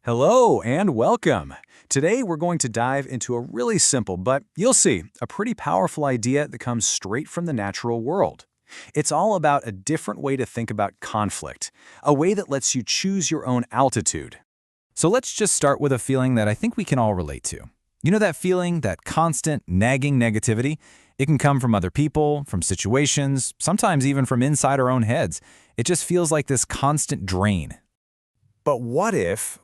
Hello and welcome. Today we're going to dive into a really simple, but you'll see, a pretty powerful idea that comes straight from the natural world. It's all about a different way to think about conflict, a way that lets you choose your own altitude. So let's just start with a feeling that I think we can all relate to. You know that feeling, that constant, nagging negativity? It can come from other people, from situations, sometimes even from inside our own heads. It just feels like this constant drain. But what if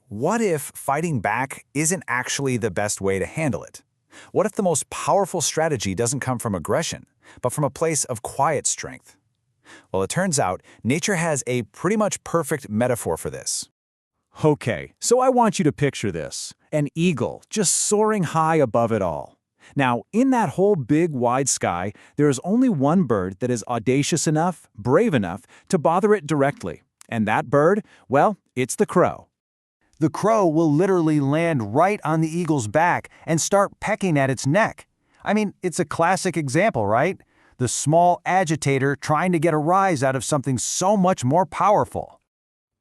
fighting back isn't actually the best way to handle it? What if the most powerful strategy doesn't come from aggression, but from a place of quiet strength? Well, it turns out nature has a pretty much perfect metaphor for this. Okay, so I want you to picture this. An eagle just soaring high above it all. Now, in that whole big, wide sky, there is only one bird that is audacious enough, brave enough, to bother it directly. And that bird, well, it's the crow. The crow will literally land right on the eagle's back and start pecking at its neck. I mean, it's a classic example, right? The small agitator trying to get a rise out of something so much more powerful.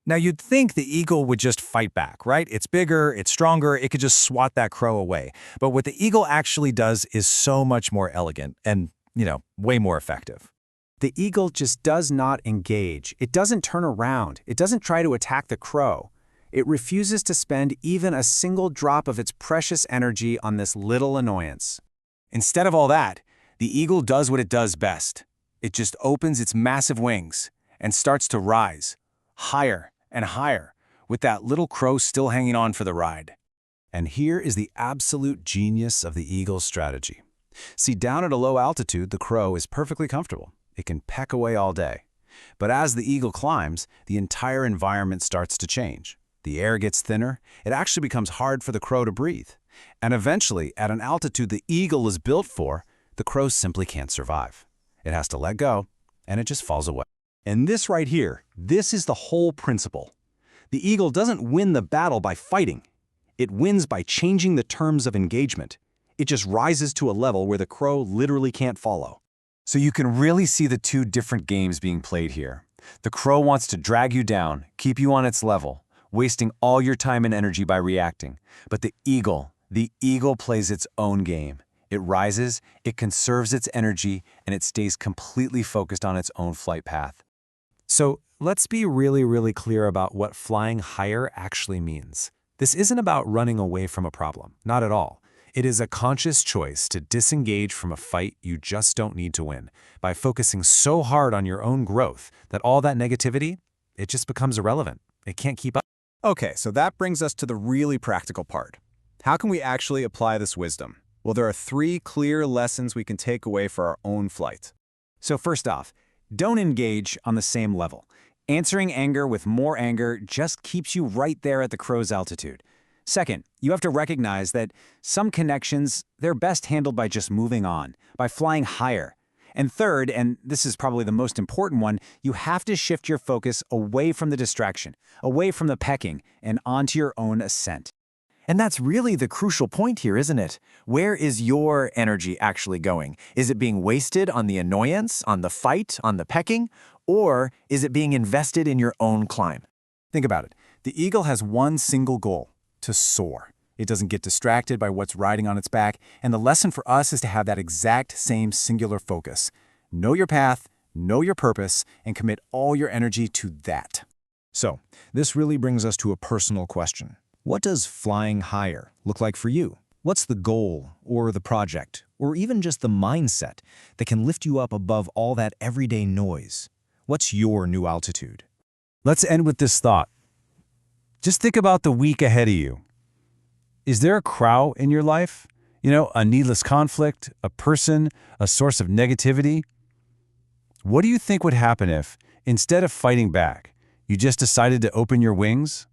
Now, you'd think the eagle would just fight back, right? It's bigger, it's stronger, it could just swat that crow away. But what the eagle actually does is so much more elegant and, way more effective. The eagle just does not engage. It doesn't turn around. It doesn't try to attack the crow. It refuses to spend even a single drop of its precious energy on this little annoyance. Instead of all that, the eagle does what it does best. It just opens its massive wings and starts to rise, higher and higher, with that little crow still hanging on for the ride. And here is the absolute genius of the eagle's strategy. See, down at a low altitude, the crow is perfectly comfortable. It can peck away all day. But as the eagle climbs, the entire environment starts to change. The air gets thinner. It actually becomes hard for the crow to breathe. And eventually, at an altitude the eagle is built for, the crow simply can't survive. It has to let go, and it just falls away. And this right here, this is the whole principle. The eagle doesn't win the battle by fighting. It wins by changing the terms of engagement. It just rises to a level where the crow literally can't follow. So you can really see the two different games being played here. The crow wants to drag you down, keep you on its level, wasting all your time and energy by reacting. But the eagle plays its own game. It rises, it conserves its energy, and it stays completely focused on its own flight path. So let's be really clear about what flying higher actually means. This isn't about running away from a problem, not at all. It is a conscious choice to disengage from a fight you just don't need to win by focusing so hard on your own growth that all that negativity, it just becomes irrelevant. It can't keep up. Okay, so that brings us to the really practical part. How can we actually apply this wisdom? Well, there are 3 clear lessons we can take away for our own flight. So first off, don't engage on the same level. Answering anger with more anger just keeps you right there at the crow's altitude. Second, you have to recognize that some connections, they're best handled by just moving on, by flying higher. And third, and this is probably the most important one, you have to shift your focus away from the distraction, away from the pecking, and onto your own ascent. And that's really the crucial point here, isn't it? Where is your energy actually going? Is it being wasted on the annoyance, on the fight, on the pecking? Or is it being invested in your own climb? Think about it. The eagle has one single goal: to soar. It doesn't get distracted by what's riding on its back, and the lesson for us is to have that exact same singular focus. Know your path, know your purpose, and commit all your energy to that. So, this really brings us to a personal question. What does flying higher look like for you? What's the goal, or the project, or even just the mindset that can lift you up above all that everyday noise? What's your new altitude? Let's end with this thought. Just think about the week ahead of you. Is there a crow in your life? A needless conflict, a person, a source of negativity? What do you think would happen if, instead of fighting back, you just decided to open your wings,